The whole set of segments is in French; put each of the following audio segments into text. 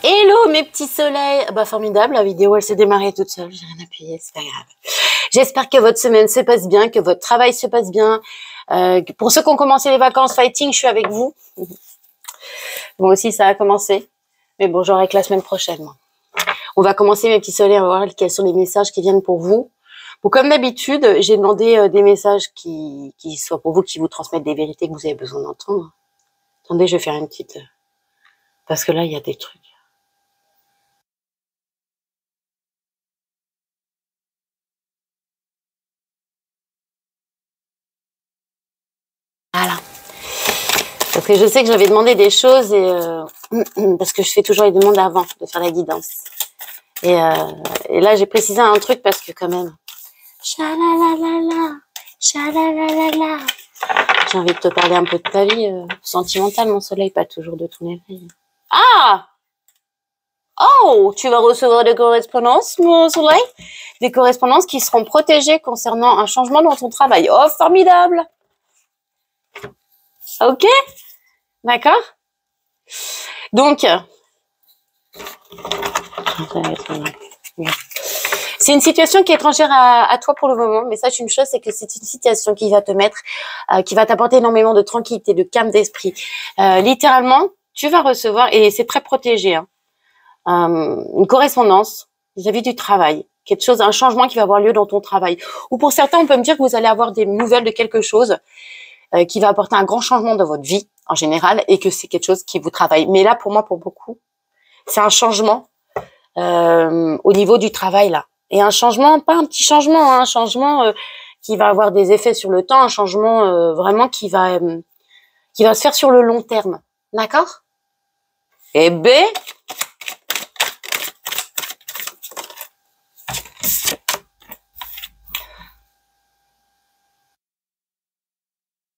Hello mes petits soleils. Bah formidable, la vidéo elle s'est démarrée toute seule, j'ai rien appuyé, c'est pas grave. J'espère que votre semaine se passe bien, que votre travail se passe bien. Pour ceux qui ont commencé les vacances fighting, je suis avec vous. Moi aussi ça a commencé, mais bon j'aurai que la semaine prochaine. Moi. On va commencer mes petits soleils, on va voir quels sont les messages qui viennent pour vous. Bon, comme d'habitude, j'ai demandé des messages qui soient pour vous, qui vous transmettent des vérités que vous avez besoin d'entendre. Attendez, je vais faire une petite... Parce que là, il y a des trucs. Voilà. Parce que je sais que j'avais demandé des choses et parce que je fais toujours les demandes avant de faire la guidance. Et là, j'ai précisé un truc parce que quand même... Chalalalala, chalalalala. J'ai envie de te parler un peu de ta vie sentimentale, mon soleil, pas toujours de ton éveil. Ah! Oh! Tu vas recevoir des correspondances, mon soleil? Des correspondances qui seront protégées concernant un changement dans ton travail. Oh, formidable! Ok? D'accord? Donc, c'est une situation qui est étrangère à toi pour le moment, mais sache une chose, c'est que c'est une situation qui va te mettre, qui va t'apporter énormément de tranquillité, de calme d'esprit. Littéralement, tu vas recevoir, et c'est très protégé, hein, une correspondance vis-à-vis du travail, quelque chose, un changement qui va avoir lieu dans ton travail. Ou pour certains, on peut me dire que vous allez avoir des nouvelles de quelque chose qui va apporter un grand changement dans votre vie en général, et que c'est quelque chose qui vous travaille. Mais là, pour moi, pour beaucoup, c'est un changement au niveau du travail là. Et un changement, pas un petit changement, hein, un changement qui va avoir des effets sur le temps, un changement vraiment qui va se faire sur le long terme. D'accord? Eh ben,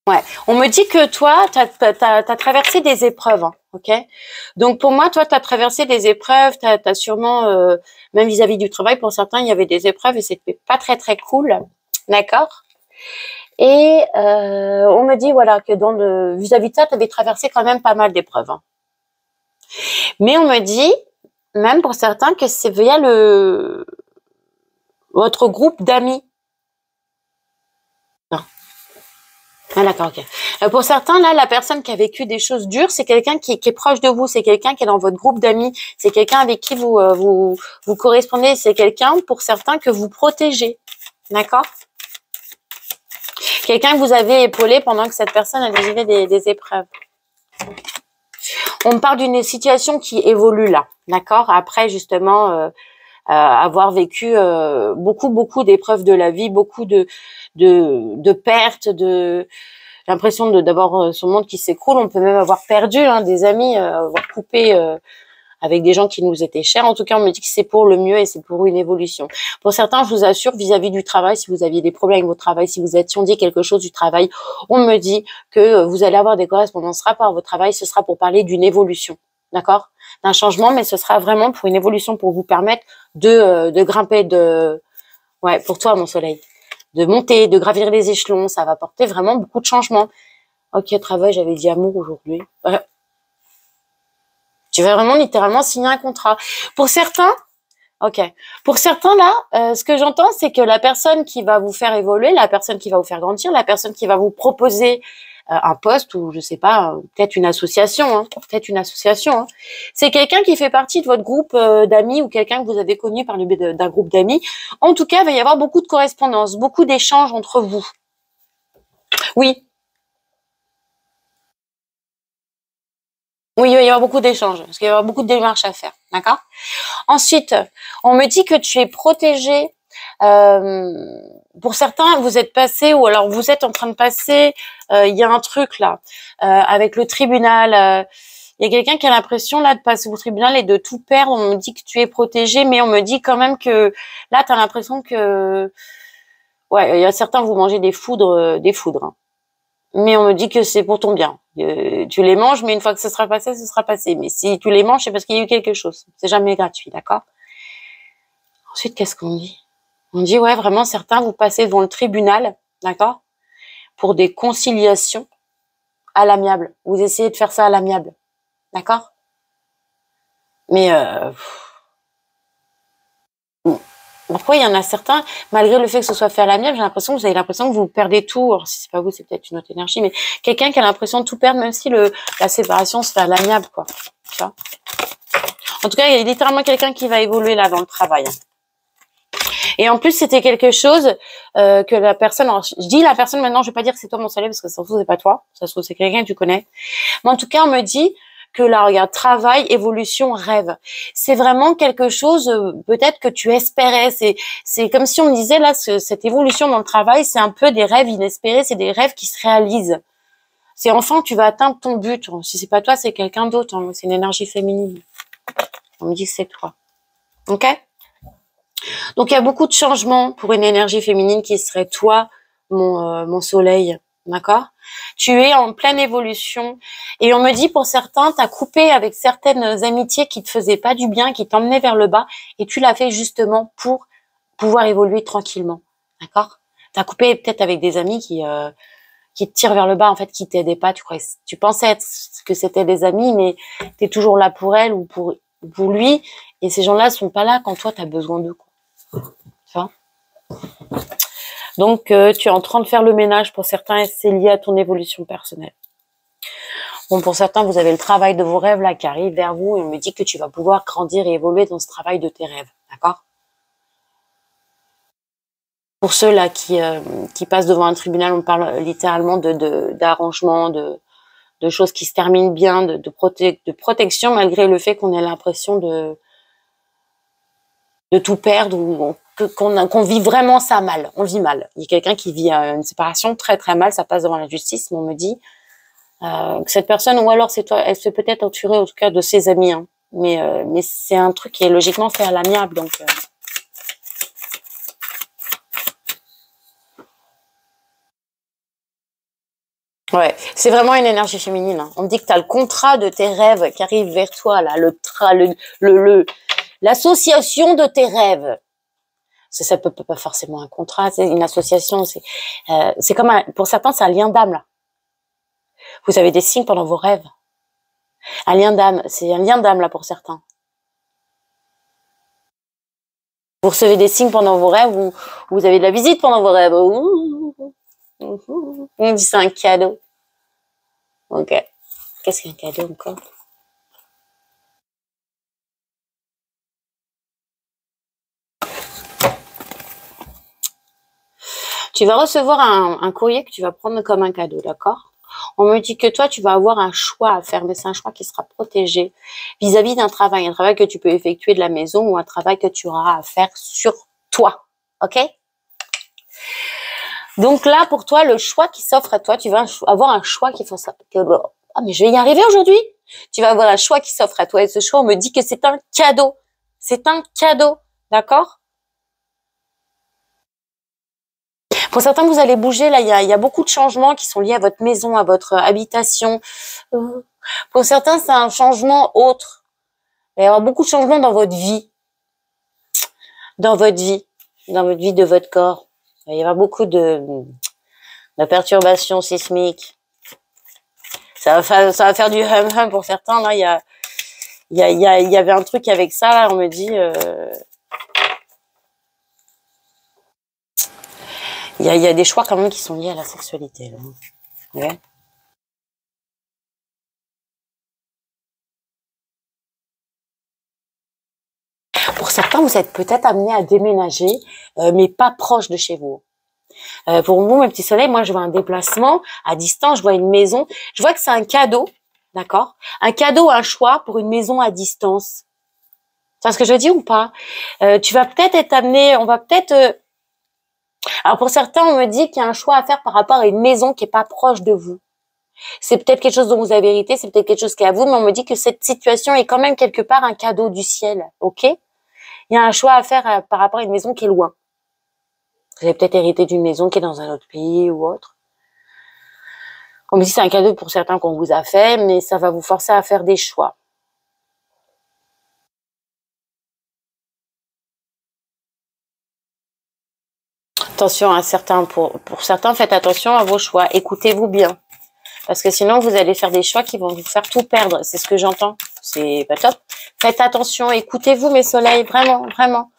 ouais. On me dit que toi, t'as traversé des épreuves, hein, ok? Donc pour moi, toi, t'as traversé des épreuves, t'as sûrement, même vis-à-vis du travail, pour certains, il y avait des épreuves et c'était pas très très cool, d'accord? Et on me dit voilà que dans le vis-à-vis de ça, tu avais traversé quand même pas mal d'épreuves. Hein. Mais on me dit, même pour certains, que c'est via votre groupe d'amis. Non. Ah, d'accord, ok. Pour certains, là, la personne qui a vécu des choses dures, c'est quelqu'un qui est proche de vous, c'est quelqu'un qui est dans votre groupe d'amis, c'est quelqu'un avec qui vous correspondez, c'est quelqu'un, pour certains, que vous protégez. D'accord? Quelqu'un que vous avez épaulé pendant que cette personne a vécu des épreuves. On me parle d'une situation qui évolue là, d'accord? Après, justement, avoir vécu beaucoup d'épreuves de la vie, beaucoup de pertes, l'impression d'avoir son monde qui s'écroule. On peut même avoir perdu des amis, avoir coupé avec des gens qui nous étaient chers. En tout cas, on me dit que c'est pour le mieux et c'est pour une évolution. Pour certains, je vous assure, vis-à-vis du travail, si vous aviez des problèmes avec votre travail, si vous attendiez quelque chose du travail, on me dit que vous allez avoir des correspondances rapport à votre travail. Ce sera pour parler d'une évolution, d'accord? D'un changement, mais ce sera vraiment pour une évolution, pour vous permettre de grimper, ouais, pour toi, mon soleil, de monter, de gravir les échelons. Ça va apporter vraiment beaucoup de changements. Ok, travail, j'avais dit amour aujourd'hui. Ouais. Tu vas vraiment littéralement signer un contrat. Pour certains, ok. Pour certains, là, ce que j'entends, c'est que la personne qui va vous faire évoluer, la personne qui va vous faire grandir, la personne qui va vous proposer un poste ou je sais pas, peut-être une association, hein, c'est quelqu'un qui fait partie de votre groupe d'amis ou quelqu'un que vous avez connu par le biais d'un groupe d'amis. En tout cas, il va y avoir beaucoup de correspondance, beaucoup d'échanges entre vous. Oui. Oui, il va y avoir beaucoup d'échanges, parce qu'il va y avoir beaucoup de démarches à faire, d'accord? Ensuite, on me dit que tu es protégé. Pour certains, vous êtes passé, ou alors vous êtes en train de passer. Il y a un truc là avec le tribunal. Il y a quelqu'un qui a l'impression là de passer au tribunal et de tout perdre. On me dit que tu es protégé, mais on me dit quand même que là, tu as l'impression que, ouais, il y a certains vous mangez des foudres, hein. Mais on me dit que c'est pour ton bien. Tu les manges, mais une fois que ce sera passé, ce sera passé. Mais si tu les manges, c'est parce qu'il y a eu quelque chose. C'est jamais gratuit, d'accord? Ensuite, qu'est-ce qu'on dit? On dit, ouais, vraiment, certains, vous passez devant le tribunal, d'accord? Pour des conciliations à l'amiable. Vous essayez de faire ça à l'amiable, d'accord? Mais après, il y en a certains, malgré le fait que ce soit fait à l'amiable, j'ai l'impression que vous avez l'impression que vous perdez tout. Alors, si c'est pas vous, c'est peut-être une autre énergie, mais quelqu'un qui a l'impression de tout perdre, même si la séparation se fait à l'amiable, quoi. Tu vois. En tout cas, il y a littéralement quelqu'un qui va évoluer là dans le travail. Et en plus, c'était quelque chose que la personne... Alors, je dis la personne maintenant, je vais pas dire que c'est toi mon soleil, parce que ça se trouve, c'est pas toi. Ça se trouve, c'est quelqu'un que tu connais. Mais en tout cas, on me dit que là, regarde, travail, évolution, rêve. C'est vraiment quelque chose, peut-être que tu espérais. C'est comme si on me disait, là, cette évolution dans le travail, c'est un peu des rêves inespérés, c'est des rêves qui se réalisent. C'est enfin, tu vas atteindre ton but. Si c'est pas toi, c'est quelqu'un d'autre. Hein. C'est une énergie féminine. On me dit que c'est toi. Ok? Donc, il y a beaucoup de changements pour une énergie féminine qui serait toi, mon soleil. D'accord? Tu es en pleine évolution. Et on me dit, pour certains, tu as coupé avec certaines amitiés qui te faisaient pas du bien, qui t'emmenaient vers le bas, et tu l'as fait justement pour pouvoir évoluer tranquillement. D'accord? Tu as coupé peut-être avec des amis qui te tirent vers le bas, en fait, qui t'aidaient pas. Tu pensais que c'était des amis, mais tu es toujours là pour elle ou pour lui. Et ces gens-là sont pas là quand toi, tu as besoin d'eux. Tu vois? Donc, tu es en train de faire le ménage pour certains et c'est lié à ton évolution personnelle. Bon, pour certains, vous avez le travail de vos rêves là qui arrive vers vous et on me dit que tu vas pouvoir grandir et évoluer dans ce travail de tes rêves. D'accord? Pour ceux là qui passent devant un tribunal, on parle littéralement d'arrangement, de choses qui se terminent bien, de protection malgré le fait qu'on ait l'impression de tout perdre ou qu'on vit vraiment ça mal. On le vit mal. Il y a quelqu'un qui vit une séparation très très mal, ça passe devant la justice, mais on me dit que cette personne, ou alors c'est toi, elle se peut être entourée en tout cas de ses amis, hein. Mais c'est un truc qui est logiquement fait à l'amiable, donc... Ouais, c'est vraiment une énergie féminine. Hein. On me dit que tu as le contrat de tes rêves qui arrive vers toi, là, l'association de tes rêves. Ça peut pas forcément un contrat, c'est une association. C'est comme pour certains, c'est un lien d'âme là. Vous avez des signes pendant vos rêves. Un lien d'âme, c'est un lien d'âme là pour certains. Vous recevez des signes pendant vos rêves ou vous avez de la visite pendant vos rêves. On dit c'est un cadeau. Ok. Qu'est-ce qu'un cadeau encore? Tu vas recevoir un courrier que tu vas prendre comme un cadeau, d'accord? On me dit que toi, tu vas avoir un choix à faire, mais c'est un choix qui sera protégé vis-à-vis d'un travail. Un travail que tu peux effectuer de la maison ou un travail que tu auras à faire sur toi, ok? Donc là, pour toi, le choix qui s'offre à toi, tu vas avoir un choix qui s'offre ah, mais je vais y arriver aujourd'hui. Tu vas avoir un choix qui s'offre à toi et ce choix, on me dit que c'est un cadeau. C'est un cadeau, d'accord? Pour certains, vous allez bouger. Là, il y a beaucoup de changements qui sont liés à votre maison, à votre habitation. Pour certains, c'est un changement autre. Il va y avoir beaucoup de changements dans votre vie. Dans votre vie. Dans votre vie de votre corps. Il va y avoir beaucoup de perturbations sismiques. Ça va faire du hum-hum pour certains. Là, il y avait un truc avec ça. Là, on me dit... Il y a des choix quand même qui sont liés à la sexualité. Là. Ouais. Pour certains, vous êtes peut-être amenés à déménager, mais pas proche de chez vous. Pour vous, mes petits soleils, moi, je vois un déplacement à distance, je vois une maison. Je vois que c'est un cadeau, d'accord? Un cadeau, un choix pour une maison à distance. Tu vois ce que je dis ou pas? Tu vas peut-être être amené, on va peut-être... Alors, pour certains, on me dit qu'il y a un choix à faire par rapport à une maison qui est pas proche de vous. C'est peut-être quelque chose dont vous avez hérité, c'est peut-être quelque chose qui est à vous, mais on me dit que cette situation est quand même quelque part un cadeau du ciel, ok? Il y a un choix à faire par rapport à une maison qui est loin. Vous avez peut-être hérité d'une maison qui est dans un autre pays ou autre. On me dit que c'est un cadeau pour certains qu'on vous a fait, mais ça va vous forcer à faire des choix. Attention à certains, pour certains, faites attention à vos choix. Écoutez-vous bien. Parce que sinon, vous allez faire des choix qui vont vous faire tout perdre. C'est ce que j'entends. C'est pas top. Faites attention, écoutez-vous mes soleils, vraiment, vraiment.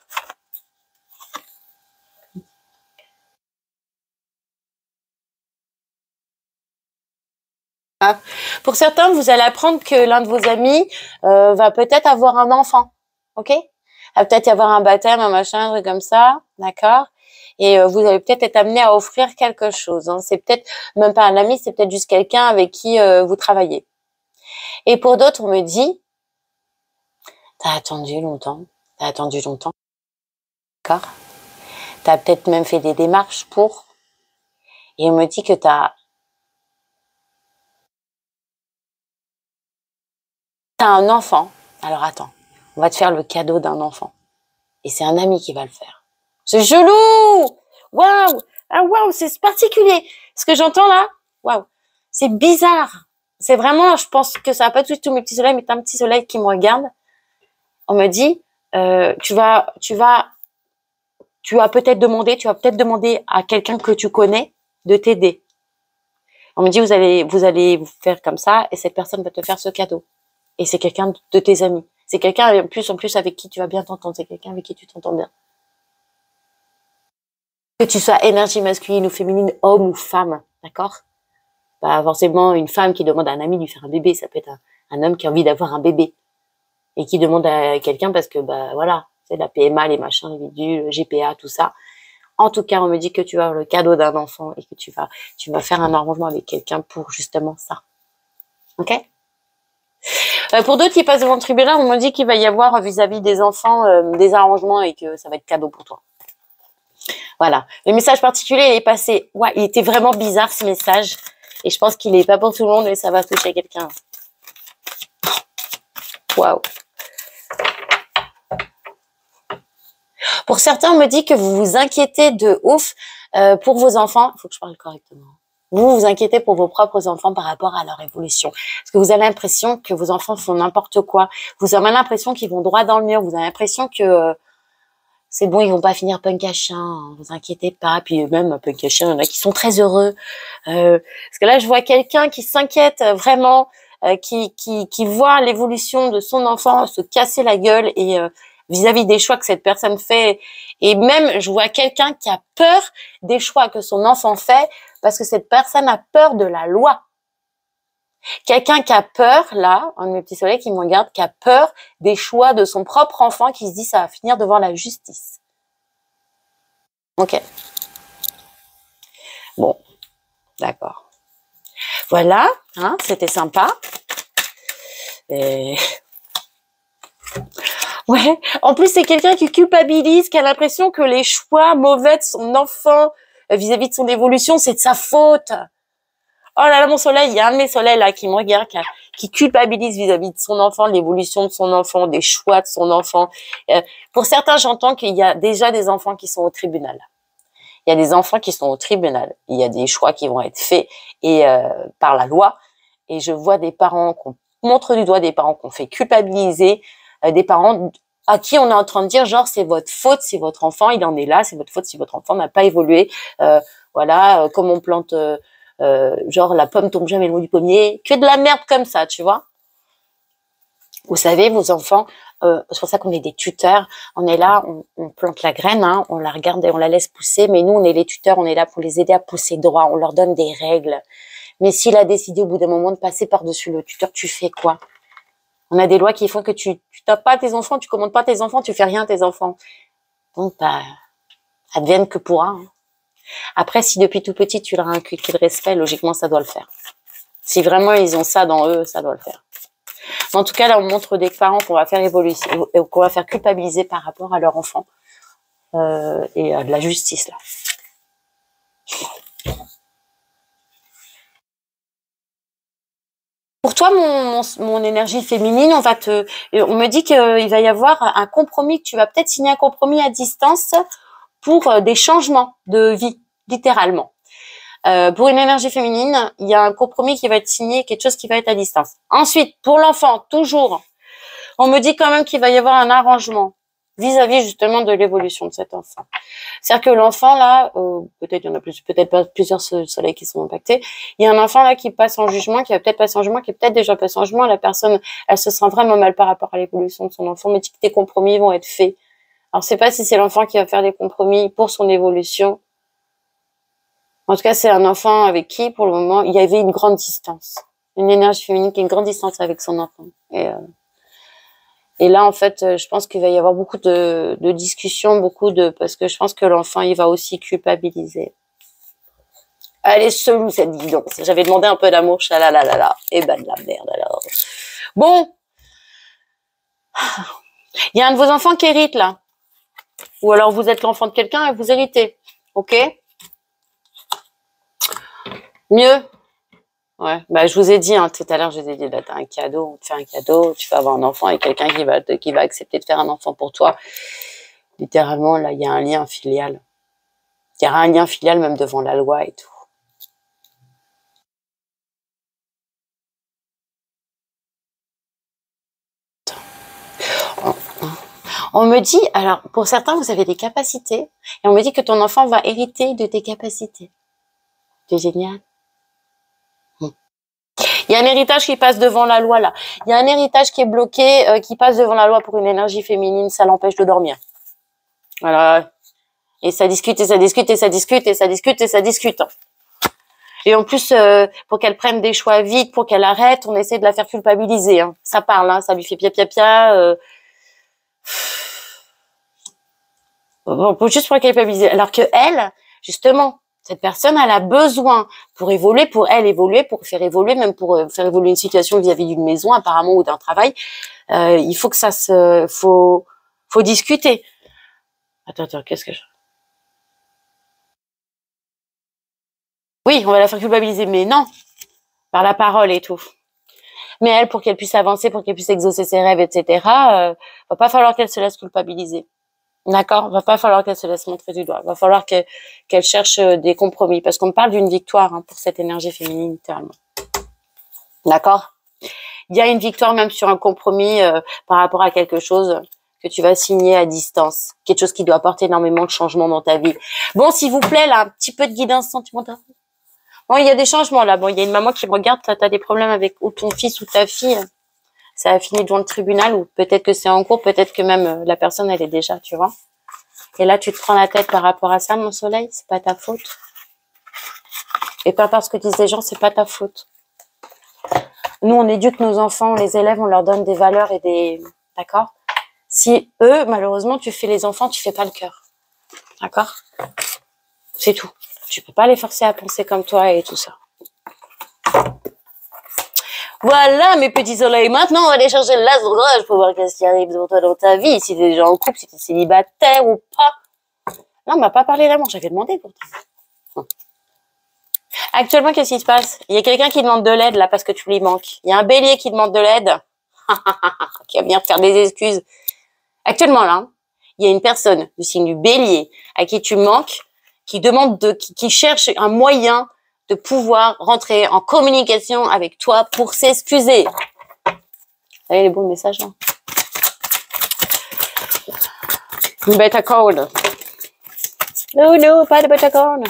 Pour certains, vous allez apprendre que l'un de vos amis va peut-être avoir un enfant, ok? Va peut-être y avoir un baptême, un machin, un truc comme ça, d'accord? Et vous allez peut-être être amené à offrir quelque chose. Hein. C'est peut-être même pas un ami, c'est peut-être juste quelqu'un avec qui vous travaillez. Et pour d'autres, on me dit, t'as attendu longtemps, d'accord? T'as peut-être même fait des démarches pour. Et on me dit que t'as un enfant. Alors attends, on va te faire le cadeau d'un enfant. Et c'est un ami qui va le faire. C'est gelou! Waouh! Ah waouh, c'est particulier. Ce que j'entends là, waouh, c'est bizarre. C'est vraiment, je pense que ça va pas tous mes petits soleils, mais t'as un petit soleil qui me regarde. On me dit, tu vas peut-être demander à quelqu'un que tu connais de t'aider. On me dit, vous allez vous faire comme ça, et cette personne va te faire ce cadeau. Et c'est quelqu'un de tes amis. C'est quelqu'un en plus avec qui tu vas bien t'entendre. C'est quelqu'un avec qui tu t'entends bien. Que tu sois énergie masculine ou féminine, homme ou femme, d'accord? Pas forcément une femme qui demande à un ami de lui faire un bébé. Ça peut être un homme qui a envie d'avoir un bébé et qui demande à quelqu'un parce que bah voilà, c'est la PMA, les machins, les bidules, le GPA, tout ça. En tout cas, on me dit que tu vas avoir le cadeau d'un enfant et que tu vas faire un arrangement avec quelqu'un pour justement ça. Ok? Pour d'autres qui passent devant le tribunal, on me dit qu'il va y avoir vis-à-vis des enfants des arrangements et que ça va être cadeau pour toi. Voilà. Le message particulier il est passé. Ouais, il était vraiment bizarre ce message. Et je pense qu'il est pas pour tout le monde, mais ça va toucher quelqu'un. Waouh. Pour certains, on me dit que vous vous inquiétez de ouf pour vos enfants. Il faut que je parle correctement. Vous vous inquiétez pour vos propres enfants par rapport à leur évolution. Parce que vous avez l'impression que vos enfants font n'importe quoi. Vous avez l'impression qu'ils vont droit dans le mur. Vous avez l'impression que c'est bon, ils vont pas finir punk à chien. Hein, vous inquiétez pas. Puis même punk à chien, il y en a qui sont très heureux. Parce que là, je vois quelqu'un qui s'inquiète vraiment, qui voit l'évolution de son enfant se casser la gueule et vis-à-vis des choix que cette personne fait. Et même, je vois quelqu'un qui a peur des choix que son enfant fait parce que cette personne a peur de la loi. Quelqu'un qui a peur, là, un de mes petits soleils qui me regarde, qui a peur des choix de son propre enfant, qui se dit ça va finir devant la justice. Ok. Bon, d'accord. Voilà, hein, c'était sympa. Et... ouais. En plus, c'est quelqu'un qui culpabilise, qui a l'impression que les choix mauvais de son enfant vis-à-vis de son évolution, c'est de sa faute. Oh là là, mon soleil, il y a un de mes soleils là qui me regarde, qui culpabilise vis-à-vis de son enfant, de l'évolution de son enfant, des choix de son enfant. Pour certains, j'entends qu'il y a déjà des enfants qui sont au tribunal. Il y a des enfants qui sont au tribunal. Il y a des choix qui vont être faits et par la loi. Et je vois des parents qu'on montre du doigt, des parents qu'on fait culpabiliser, des parents à qui on est en train de dire genre c'est votre faute si votre enfant il en est là, c'est votre faute si votre enfant n'a pas évolué. Voilà, comme on plante genre la pomme tombe jamais loin du pommier, que de la merde comme ça, tu vois. Vous savez, vos enfants, c'est pour ça qu'on est des tuteurs. On est là, on plante la graine, hein, on la regarde et on la laisse pousser. Mais nous, on est les tuteurs, on est là pour les aider à pousser droit. On leur donne des règles. Mais s'il a décidé au bout d'un moment de passer par-dessus le tuteur, tu fais quoi? On a des lois qui font que tu tapes pas tes enfants, tu commandes pas tes enfants, tu fais rien à tes enfants. Donc, bah, advienne que pourra. Hein. Après, si depuis tout petit, tu leur as inculqué le respect, logiquement, ça doit le faire. Si vraiment ils ont ça dans eux, ça doit le faire. Mais en tout cas, là, on montre des parents qu'on va faire évoluer, qu'on va faire culpabiliser par rapport à leur enfant et à de la justice, là. Pour toi, mon énergie féminine, on me dit qu'il va y avoir un compromis, que tu vas peut-être signer un compromis à distance pour des changements de vie, littéralement. Pour une énergie féminine, il y a un compromis qui va être signé, quelque chose qui va être à distance. Ensuite, pour l'enfant, toujours, on me dit quand même qu'il va y avoir un arrangement. vis-à-vis justement de l'évolution de cet enfant. C'est-à-dire que l'enfant là, peut-être il y en a plus, peut-être pas plusieurs soleils qui sont impactés. Il y a un enfant là qui passe en jugement, qui va peut-être passer en jugement, qui est peut-être déjà passé en jugement. La personne, elle se sent vraiment mal par rapport à l'évolution de son enfant, mais dit que des compromis vont être faits. Alors, je sais pas si c'est l'enfant qui va faire des compromis pour son évolution. En tout cas, c'est un enfant avec qui, pour le moment, il y avait une grande distance. Une énergie féminine qui a une grande distance avec son enfant. Et là, en fait, je pense qu'il va y avoir beaucoup de discussions, parce que je pense que l'enfant, il va aussi culpabiliser. Elle est chelou, cette guidon. J'avais demandé un peu d'amour, chalalala. Et ben de la merde, alors. Bon. Il y a un de vos enfants qui hérite, là. Ou alors vous êtes l'enfant de quelqu'un et vous héritez. Ok? Mieux? Ouais. Bah, je vous ai dit, hein, tout à l'heure, je vous ai dit, là, t'as un cadeau, on te fait un cadeau, tu vas avoir un enfant et quelqu'un qui va accepter de faire un enfant pour toi. Littéralement, là, il y a un lien filial. Il y aura un lien filial même devant la loi et tout. On me dit, alors, pour certains, vous avez des capacités, et on me dit que ton enfant va hériter de tes capacités. C'est génial. Il y a un héritage qui passe devant la loi, là. Il y a un héritage qui est bloqué, qui passe devant la loi pour une énergie féminine, ça l'empêche de dormir. Voilà. Et ça discute, et ça discute, et ça discute, et ça discute, et ça discute. Et en plus, pour qu'elle prenne des choix vite, pour qu'elle arrête, on essaie de la faire culpabiliser. Hein. Ça parle, hein, ça lui fait pia. Juste pour la culpabiliser. Alors que elle, justement, cette personne, elle a besoin pour évoluer, pour faire évoluer, même pour faire évoluer une situation vis-à-vis d'une maison, apparemment, ou d'un travail. Il faut que faut discuter. Attends, qu'est-ce que je... Oui, on va la faire culpabiliser, mais non, par la parole et tout. Mais elle, pour qu'elle puisse avancer, pour qu'elle puisse exaucer ses rêves, etc., va pas falloir qu'elle se laisse culpabiliser. D'accord? Va pas falloir qu'elle se laisse montrer du doigt. Va falloir qu'elle cherche des compromis. Parce qu'on me parle d'une victoire, hein, pour cette énergie féminine, littéralement. D'accord? Il y a une victoire même sur un compromis par rapport à quelque chose que tu vas signer à distance. Quelque chose qui doit apporter énormément de changements dans ta vie. Bon, s'il vous plaît, là, un petit peu de guidance sentimentale. Bon, il y a des changements, là. Bon, il y a une maman qui me regarde, t'as des problèmes avec ou ton fils ou ta fille. Ça a fini devant le tribunal, ou peut-être que c'est en cours, peut-être que même la personne, elle est déjà, tu vois. Et là, tu te prends la tête par rapport à ça, mon soleil, c'est pas ta faute. Et pas parce que disent les gens, c'est pas ta faute. Nous, on éduque nos enfants, les élèves, on leur donne des valeurs et des... D'accord? Si eux, malheureusement, tu fais les enfants, tu fais pas le cœur. D'accord? C'est tout. Tu peux pas les forcer à penser comme toi et tout ça. Voilà, mes petits soleils. Maintenant, on va aller chercher l'astrologe pour voir qu'est-ce qui arrive pour toi dans ta vie. Si t'es déjà en couple, si t'es célibataire ou pas. Non, on m'a pas parlé d'amour. J'avais demandé pourtant. Actuellement, qu'est-ce qui se passe? Il y a quelqu'un qui demande de l'aide, là, parce que tu lui manques. Il y a un bélier qui demande de l'aide. Qui va venir faire des excuses. Actuellement, là, il y a une personne du signe du bélier à qui tu manques, qui cherche un moyen de pouvoir rentrer en communication avec toi pour s'excuser. Vous voyez les bons messages, là? Beta code. Non, pas de beta code.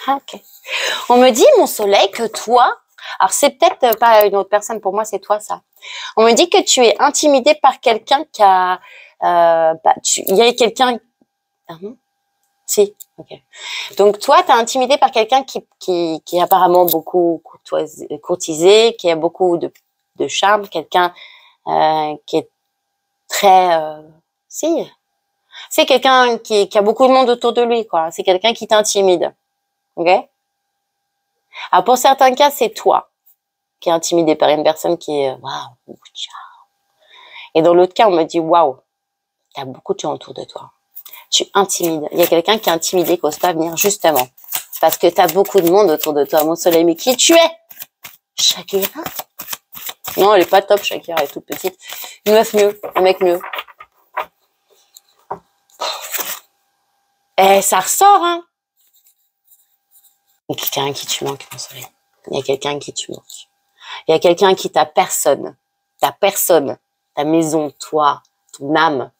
Ok. On me dit, mon soleil, que toi, alors c'est peut-être pas une autre personne, pour moi c'est toi ça. On me dit que tu es intimidé par quelqu'un qui a... il y a quelqu'un... Ah non? Si, ok. Donc toi, tu es intimidé par quelqu'un qui est apparemment beaucoup courtisé, qui a beaucoup de charme, quelqu'un qui est très... si, c'est quelqu'un qui a beaucoup de monde autour de lui, quoi. C'est quelqu'un qui t'intimide, ok? Alors pour certains cas, c'est toi qui est intimidé par une personne qui est waouh. Et dans l'autre cas, on me dit waouh, t'as beaucoup de gens autour de toi. Tu intimides. Il y a quelqu'un qui est intimidé, qui n'ose pas venir justement parce que t'as beaucoup de monde autour de toi. Mon soleil, mais qui tu es? Shakira? Non, elle est pas top, Shakira, elle est toute petite. Une meuf mieux, un mec mieux. Eh, ça ressort, hein. Il y a quelqu'un qui tu manques, mon soleil. Il y a quelqu'un qui tu manques. Il y a quelqu'un qui t'a personne, ta maison, toi, ton âme,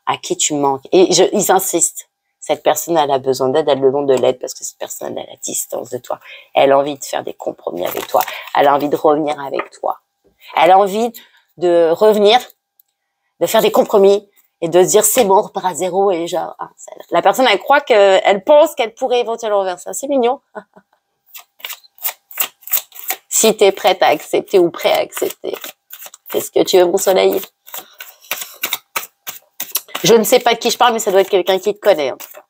à qui tu manques. Et ils insistent. Cette personne, elle a besoin d'aide, elle demande de l'aide parce que cette personne, elle a distance de toi. Elle a envie de faire des compromis avec toi. Elle a envie de revenir avec toi. Elle a envie de revenir, de faire des compromis et de se dire c'est bon, on repart à zéro et genre, la personne, elle croit elle pense qu'elle pourrait éventuellement faire ça. C'est mignon. Si t'es prête à accepter ou prêt à accepter, fais ce que tu veux, mon soleil. Je ne sais pas de qui je parle, mais ça doit être quelqu'un qui te connaît, en tout cas.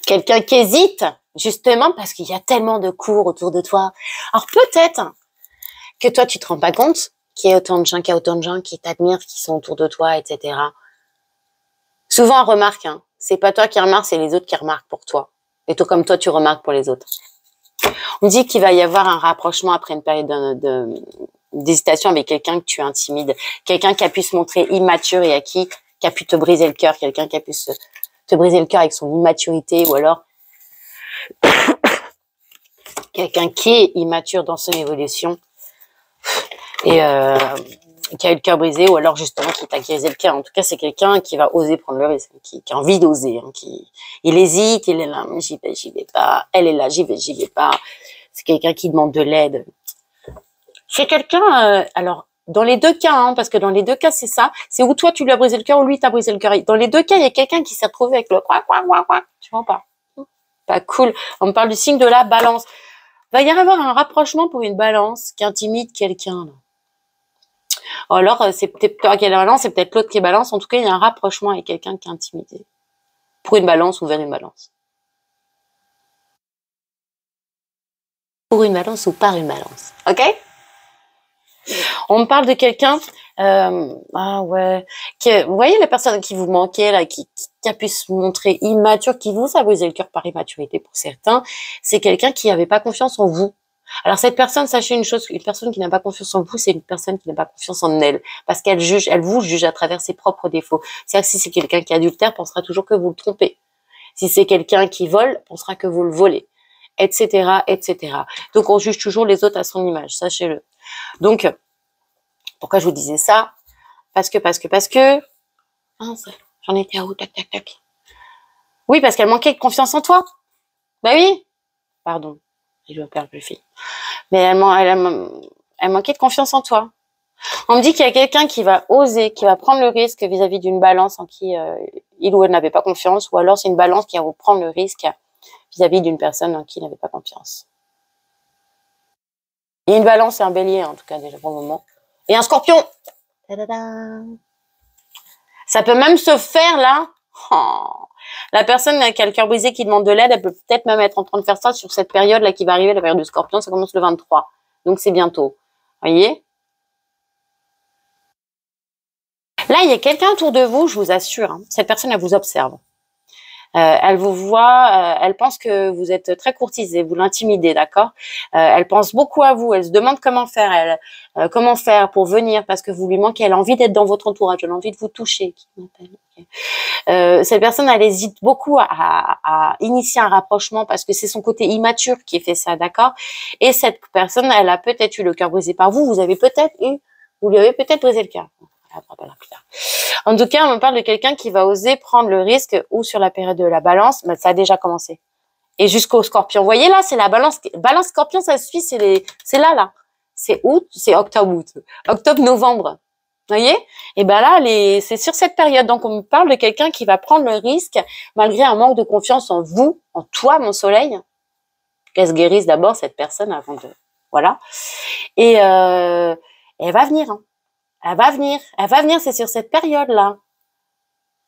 Quelqu'un qui hésite, justement, parce qu'il y a tellement de cours autour de toi. Alors, peut-être que toi, tu te rends pas compte qu'il y a autant de gens, qui t'admirent, qui sont autour de toi, etc. Souvent, on remarque, c'est pas toi qui remarques, c'est les autres qui remarquent pour toi. Et tout comme toi, tu remarques pour les autres. On dit qu'il va y avoir un rapprochement après une période d'hésitation avec quelqu'un que tu intimides, quelqu'un qui a pu se montrer immature et qui a pu te briser le cœur, quelqu'un qui a pu te briser le cœur avec son immaturité, ou alors quelqu'un qui est immature dans son évolution et qui a eu le cœur brisé, ou alors justement qui t'a brisé le cœur. En tout cas, c'est quelqu'un qui va oser prendre le risque, qui a envie d'oser, il hésite, il est là, j'y vais pas, elle est là, j'y vais pas. C'est quelqu'un qui demande de l'aide. C'est quelqu'un, alors, dans les deux cas, parce que dans les deux cas, c'est ça, c'est où toi tu lui as brisé le cœur ou lui t'a brisé le cœur. Dans les deux cas, il y a quelqu'un qui s'est retrouvé avec le quoi, tu vois pas. Pas cool. On me parle du signe de la balance. Va y avoir un rapprochement pour une balance qui intimide quelqu'un, là. Alors, c'est peut-être toi qui est la balance, c'est peut-être l'autre qui est balance. En tout cas, il y a un rapprochement avec quelqu'un qui est intimidé. Pour une balance ou vers une balance. Pour une balance ou par une balance. Ok? On me parle de quelqu'un, vous voyez la personne qui vous manquait, là, qui a pu se montrer immature, qui vous a brisé le cœur par immaturité pour certains, c'est quelqu'un qui n'avait pas confiance en vous. Alors cette personne, sachez une chose, une personne qui n'a pas confiance en vous, c'est une personne qui n'a pas confiance en elle, parce qu'elle vous juge à travers ses propres défauts. C'est-à-dire que si c'est quelqu'un qui est adultère, pensera toujours que vous le trompez. Si c'est quelqu'un qui vole, pensera que vous le volez, etc., etc. Donc on juge toujours les autres à son image, sachez-le. Donc, pourquoi je vous disais ça? Parce que, j'en étais à où? Tac. Oui, parce qu'elle manquait de confiance en toi. Bah oui. Pardon, je me perds le fil. Mais elle manquait de confiance en toi. On me dit qu'il y a quelqu'un qui va oser, qui va prendre le risque vis-à-vis d'une balance en qui il ou elle n'avait pas confiance, ou alors c'est une balance qui va vous prendre le risque vis-à-vis d'une personne en qui il n'avait pas confiance. Il y a une balance et un bélier, en tout cas, déjà pour le moment. Et un scorpion. Ça peut même se faire, là. La personne qui a le cœur brisé, qui demande de l'aide, elle peut peut-être même être en train de faire ça sur cette période-là qui va arriver, la période du scorpion, ça commence le 23. Donc, c'est bientôt. Voyez? Là, il y a quelqu'un autour de vous, je vous assure. Cette personne, elle vous observe. Elle vous voit, elle pense que vous êtes très courtisé, vous l'intimidez, d'accord? Elle pense beaucoup à vous, elle se demande comment faire, comment faire pour venir parce que vous lui manquez. Elle a envie d'être dans votre entourage, elle a envie de vous toucher. Cette personne, elle hésite beaucoup à initier un rapprochement parce que c'est son côté immature qui fait ça, d'accord? Et cette personne, elle a peut-être eu le cœur brisé par vous, vous lui avez peut-être brisé le cœur. En tout cas, on me parle de quelqu'un qui va oser prendre le risque ou sur la période de la balance, ça a déjà commencé. Et jusqu'au scorpion. Vous voyez là, c'est la balance. Balance scorpion, ça suit, c'est là. C'est août, c'est octobre, novembre. Vous voyez? Et ben là, c'est sur cette période. Donc, on me parle de quelqu'un qui va prendre le risque malgré un manque de confiance en vous, en toi, mon soleil. Qu'elle se guérisse d'abord, cette personne, avant de... Voilà. Et elle va venir, Elle va venir, c'est sur cette période-là.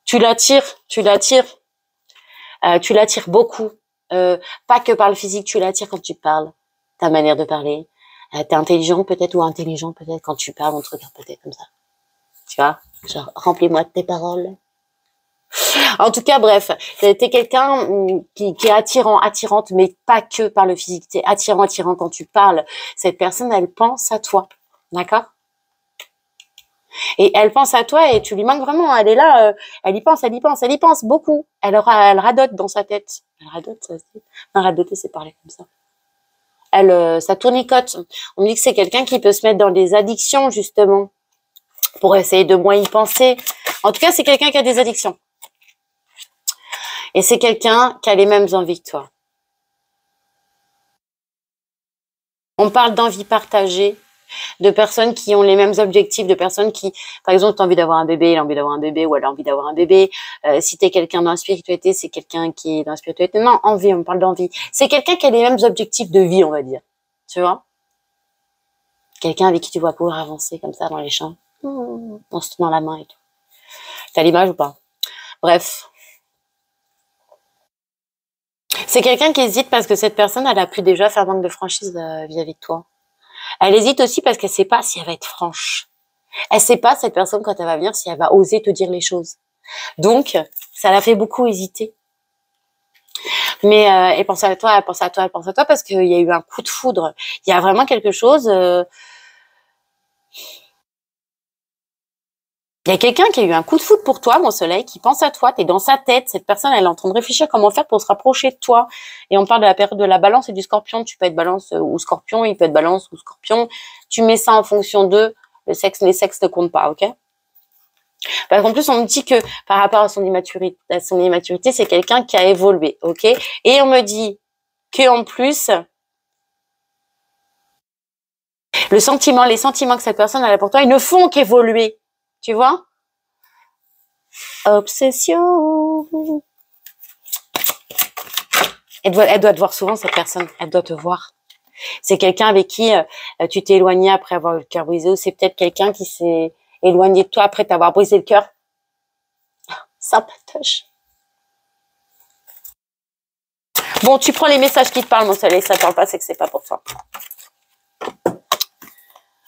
Tu l'attires beaucoup. Pas que par le physique, tu l'attires quand tu parles. Ta manière de parler. T'es intelligent peut-être ou intelligent peut-être quand tu parles, on te regarde peut-être comme ça. Tu vois? Genre, remplis-moi de tes paroles. En tout cas, bref, t'es quelqu'un qui est attirante, mais pas que par le physique. T'es attirant quand tu parles. Cette personne, elle pense à toi. D'accord? Et elle pense à toi et tu lui manques vraiment. Elle est là, elle y pense beaucoup. Elle radote dans sa tête. Elle radote, ça aussi. Non, radoter, c'est parler comme ça. ça tournicote. On me dit que c'est quelqu'un qui peut se mettre dans des addictions, justement, pour essayer de moins y penser. En tout cas, c'est quelqu'un qui a des addictions. Et c'est quelqu'un qui a les mêmes envies que toi. On parle d'envie partagée, de personnes qui ont les mêmes objectifs, de personnes qui, par exemple, tu as envie d'avoir un bébé, il a envie d'avoir un bébé, ou elle a envie d'avoir un bébé. Si tu es quelqu'un dans la spiritualité, c'est quelqu'un qui est dans la spiritualité. Non, envie, on parle d'envie. C'est quelqu'un qui a les mêmes objectifs de vie, on va dire. Tu vois? Quelqu'un avec qui tu vas pouvoir avancer comme ça dans les champs, en se tenant la main et tout. T'as l'image ou pas? Bref. C'est quelqu'un qui hésite parce que cette personne, elle a pu déjà faire manque de franchise vis-à-vis de toi. Elle hésite aussi parce qu'elle sait pas si elle va être franche. Elle sait pas, cette personne, quand elle va venir, si elle va oser te dire les choses. Donc, ça la fait beaucoup hésiter. Mais elle pense à toi, elle pense à toi, elle pense à toi parce qu'il y a eu un coup de foudre. Il y a vraiment quelque chose... Il y a quelqu'un qui a eu un coup de foudre pour toi, mon soleil, qui pense à toi, t'es dans sa tête, cette personne, elle est en train de réfléchir comment faire pour se rapprocher de toi. Et on parle de la période de la balance et du scorpion, tu peux être balance ou scorpion, il peut être balance ou scorpion. Tu mets ça en fonction de le sexe, les sexes ne comptent pas, ok? Parce qu'en plus, on me dit que par rapport à son immaturité, c'est quelqu'un qui a évolué, ok? Et on me dit qu'en plus, les sentiments que cette personne a pour toi, ils ne font qu'évoluer. Tu vois? Obsession. Elle doit te voir souvent, cette personne. Elle doit te voir. C'est quelqu'un avec qui tu t'es éloigné après avoir eu le cœur brisé, ou c'est peut-être quelqu'un qui s'est éloigné de toi après t'avoir brisé le cœur. Sympatoche. Bon, tu prends les messages qui te parlent, mon soleil. Ça ne parle pas, c'est que c'est pas pour toi.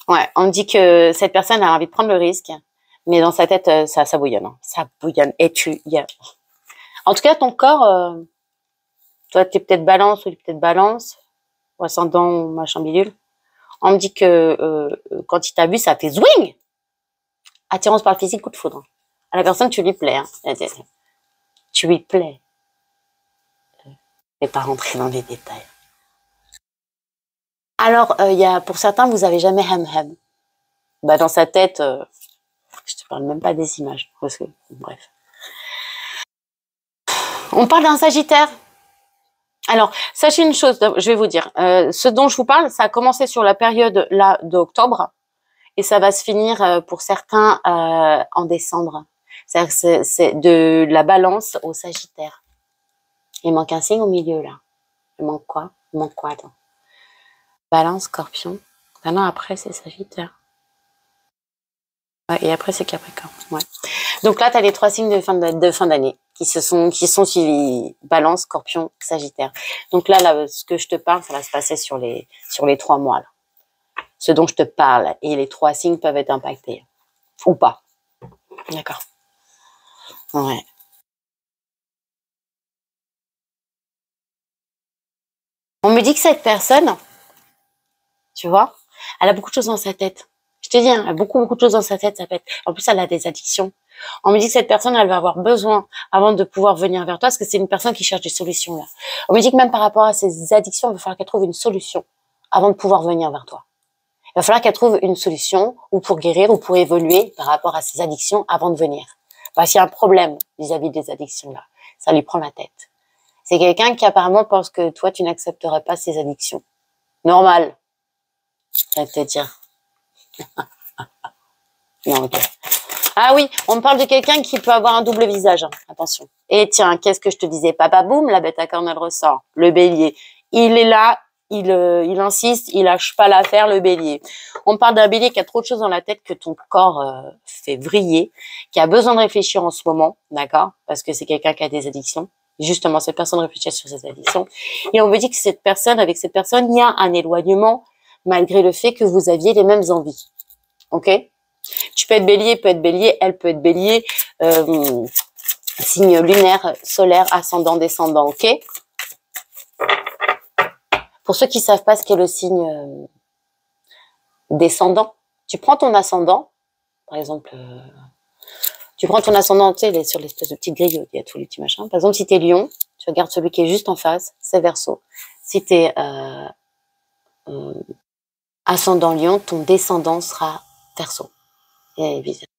Ouais, on me dit que cette personne a envie de prendre le risque. Mais dans sa tête, ça bouillonne. Hein. Ça bouillonne. Et en tout cas, ton corps, toi, t'es peut-être balance ou peut-être balance, ou ascendant ou machin bidule. On me dit que quand il t'a vu, ça fait zwing. Attirance par le physique, coup de foudre. À la personne, tu lui plais. Hein. Tu lui plais. Et pas rentrer dans les détails. Alors, pour certains, vous avez jamais hem-hem. Bah, dans sa tête... je te parle même pas des images. Parce que, bref. On parle d'un Sagittaire. Alors, sachez une chose, je vais vous dire. Ce dont je vous parle, ça a commencé sur la période là d'octobre et ça va se finir pour certains en décembre. C'est de la Balance au Sagittaire. Il manque un signe au milieu là. Il manque quoi? Attends. Balance, Scorpion. Ah non, après c'est Sagittaire. Ouais, et après c'est Capricorne. Ouais. Donc là, tu as les 3 signes de fin d'année qui sont suivis. Balance, Scorpion, Sagittaire. Donc là, ce que je te parle, ça va se passer sur les 3 mois. Là. Ce dont je te parle. Et les 3 signes peuvent être impactés. Ou pas. D'accord. Ouais. On me dit que cette personne, tu vois, elle a beaucoup de choses dans sa tête. Je te dis, hein, elle a beaucoup de choses dans sa tête. En plus, elle a des addictions. On me dit que cette personne, elle va avoir besoin, avant de pouvoir venir vers toi, parce que c'est une personne qui cherche des solutions, là. On me dit que même par rapport à ses addictions, il va falloir qu'elle trouve une solution avant de pouvoir venir vers toi. Il va falloir qu'elle trouve une solution, ou pour guérir, ou pour évoluer par rapport à ses addictions avant de venir. Parce qu'il y a un problème vis-à-vis des addictions, là. Ça lui prend la tête. C'est quelqu'un qui apparemment pense que toi, tu n'accepterais pas ses addictions. Normal. Je vais te dire. Non, ok. Ah oui, on me parle de quelqu'un qui peut avoir un double visage. Hein. Attention. Et tiens, qu'est-ce que je te disais? Papa boum, la bête à cornes, elle ressort. Le bélier. Il est là, il insiste, il lâche pas l'affaire, le bélier. On parle d'un bélier qui a trop de choses dans la tête que ton corps fait vriller, qui a besoin de réfléchir en ce moment, d'accord? Parce que c'est quelqu'un qui a des addictions. Justement, cette personne réfléchit sur ses addictions. Et on me dit que avec cette personne, il y a un éloignement, malgré le fait que vous aviez les mêmes envies. Ok? Tu peux être bélier, elle peut être bélier, signe lunaire, solaire, ascendant, descendant, ok? Pour ceux qui savent pas ce qu'est le signe descendant, tu prends ton ascendant, par exemple, tu prends ton ascendant, tu sais, sur l'espèce de petite grille, il y a tous les petits machins. Par exemple, si t'es lion, tu regardes celui qui est juste en face, c'est Verseau. Si t'es ascendant Lion, ton descendant sera Verseau. Et vice-versa.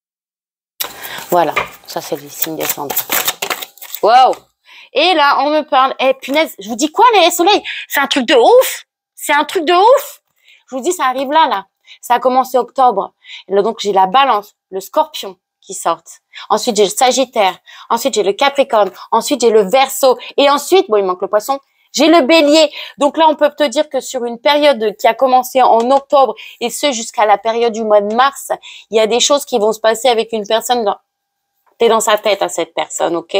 Voilà, ça c'est le signe descendant. Wow. Et là, on me parle. Eh, punaise, je vous dis quoi, les soleils? C'est un truc de ouf. C'est un truc de ouf. Je vous dis, ça arrive là. Ça a commencé octobre. Et là, donc, j'ai la Balance, le Scorpion qui sortent. Ensuite, j'ai le Sagittaire. Ensuite, j'ai le Capricorne. Ensuite, j'ai le Verseau. Et ensuite, bon, il manque le Poisson. J'ai le Bélier. Donc là, on peut te dire que sur une période qui a commencé en octobre et ce jusqu'à la période du mois de mars, il y a des choses qui vont se passer avec une personne. T'es dans sa tête à cette personne, ok?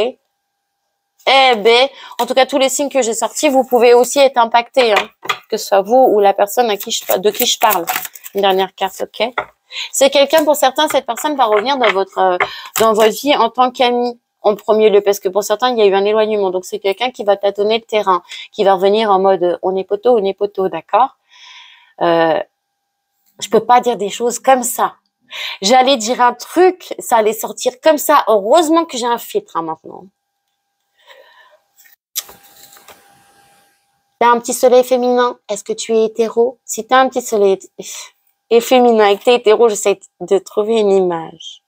Eh ben, en tout cas, tous les signes que j'ai sortis, vous pouvez aussi être impactés, hein, que ce soit vous ou la personne de qui je parle. Une dernière carte, ok? C'est quelqu'un, pour certains, cette personne va revenir dans votre vie en tant qu'ami, en premier lieu, parce que pour certains, il y a eu un éloignement. Donc, c'est quelqu'un qui va tâtonner le terrain, qui va revenir en mode on est poteau, d'accord? Je peux pas dire des choses comme ça. J'allais dire un truc, ça allait sortir comme ça. Heureusement que j'ai un filtre, hein, maintenant. T'as un petit soleil féminin, est-ce que tu es hétéro? Si t'as un petit soleil féminin et que t'es hétéro, j'essaie de trouver une image.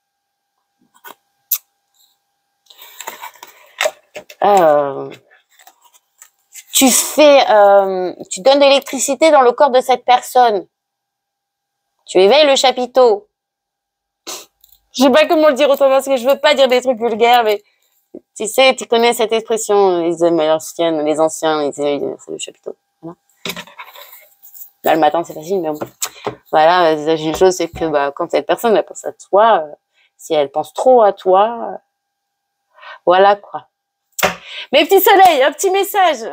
Tu donnes de l'électricité dans le corps de cette personne. Tu éveilles le chapiteau. Je sais pas comment le dire autrement parce que je veux pas dire des trucs vulgaires, mais tu sais, tu connais cette expression, les anciens, c'est le chapiteau. Voilà. Là, le matin, c'est facile, mais bon. Voilà, une chose, c'est que quand cette personne elle pense à toi, si elle pense trop à toi, voilà quoi. Mes petits soleils, un petit message.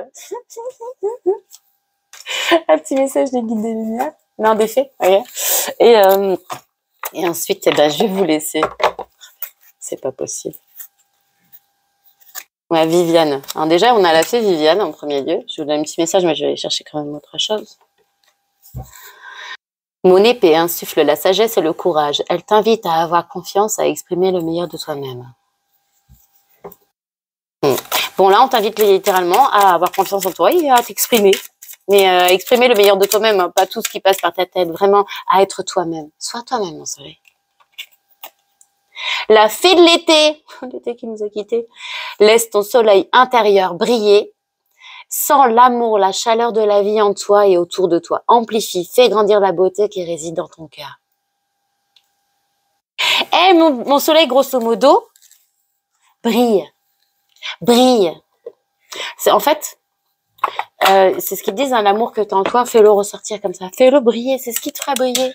Un petit message des guides des lumières. Non, des faits, regarde. Et ensuite, je vais vous laisser. C'est pas possible. Ouais, Viviane. Alors déjà, on a la fée Viviane en premier lieu. Je vous donne un petit message, mais je vais aller chercher quand même autre chose. Mon épée insuffle la sagesse et le courage. Elle t'invite à avoir confiance, à exprimer le meilleur de toi-même. Bon, là, on t'invite littéralement à avoir confiance en toi et à t'exprimer. Mais exprimer le meilleur de toi-même, hein, pas tout ce qui passe par ta tête. Vraiment, à être toi-même. Sois toi-même, mon soleil. La fée de l'été, l'été qui nous a quittés, laisse ton soleil intérieur briller. Sens l'amour, la chaleur de la vie en toi et autour de toi. Amplifie, fais grandir la beauté qui réside dans ton cœur. Eh, mon soleil, grosso modo, brille. Brille. En fait, c'est ce qu'ils disent, hein, l'amour que tu as en toi, fais-le ressortir comme ça. Fais-le briller, c'est ce qui te fera briller.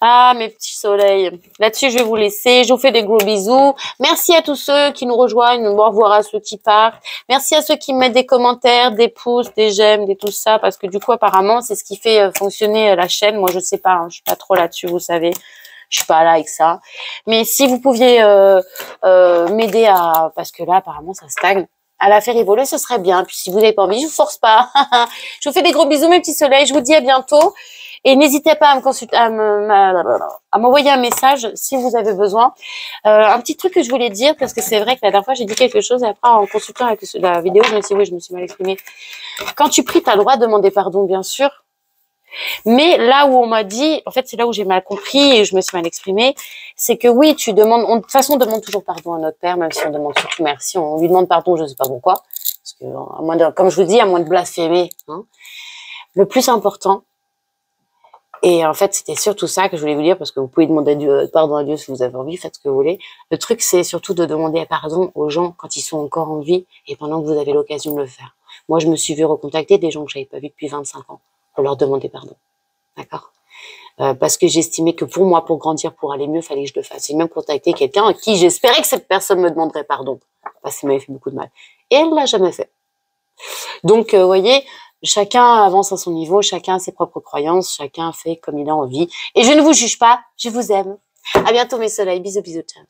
Ah, mes petits soleils. Là-dessus, je vais vous laisser. Je vous fais des gros bisous. Merci à tous ceux qui nous rejoignent. Au revoir à ceux qui partent. Merci à ceux qui mettent des commentaires, des pouces, des j'aime, des tout ça. Parce que du coup, apparemment, c'est ce qui fait fonctionner la chaîne. Moi, je sais pas. Hein, je suis pas trop là-dessus, vous savez. Je suis pas là avec ça. Mais si vous pouviez m'aider à... Parce que là, apparemment, ça stagne. À la faire évoluer, ce serait bien. Puis si vous n'avez pas envie, je vous force pas. Je vous fais des gros bisous, mes petits soleils. Je vous dis à bientôt. Et n'hésitez pas à me consulter, à m'envoyer un message si vous avez besoin. Un petit truc que je voulais dire, parce que c'est vrai que la dernière fois, j'ai dit quelque chose et après, en consultant avec la vidéo, je me suis dit, oui, je me suis mal exprimée. Quand tu pries, tu as le droit de demander pardon, bien sûr. Mais là où on m'a dit, en fait, c'est là où j'ai mal compris et je me suis mal exprimée, c'est que oui, tu demandes, de toute façon, on demande toujours pardon à notre Père, même si on demande surtout merci, on lui demande pardon, je ne sais pas pourquoi, parce que, à moins de, comme je vous dis, à moins de blasphémer, hein. Le plus important, et en fait, c'était surtout ça que je voulais vous dire, parce que vous pouvez demander pardon à Dieu si vous avez envie, faites ce que vous voulez. Le truc, c'est surtout de demander pardon aux gens quand ils sont encore en vie et pendant que vous avez l'occasion de le faire. Moi, je me suis vu recontacter des gens que j'avais pas vus depuis 25 ans pour leur demander pardon. D'accord? Parce que j'estimais que pour moi, pour grandir, pour aller mieux, fallait que je le fasse. J'ai même contacté quelqu'un à qui j'espérais que cette personne me demanderait pardon, parce qu'il m'avait fait beaucoup de mal. Et elle l'a jamais fait. Donc, vous voyez, chacun avance à son niveau, chacun a ses propres croyances, chacun fait comme il a envie. Et je ne vous juge pas, je vous aime. À bientôt mes soleils, bisous, bisous, ciao.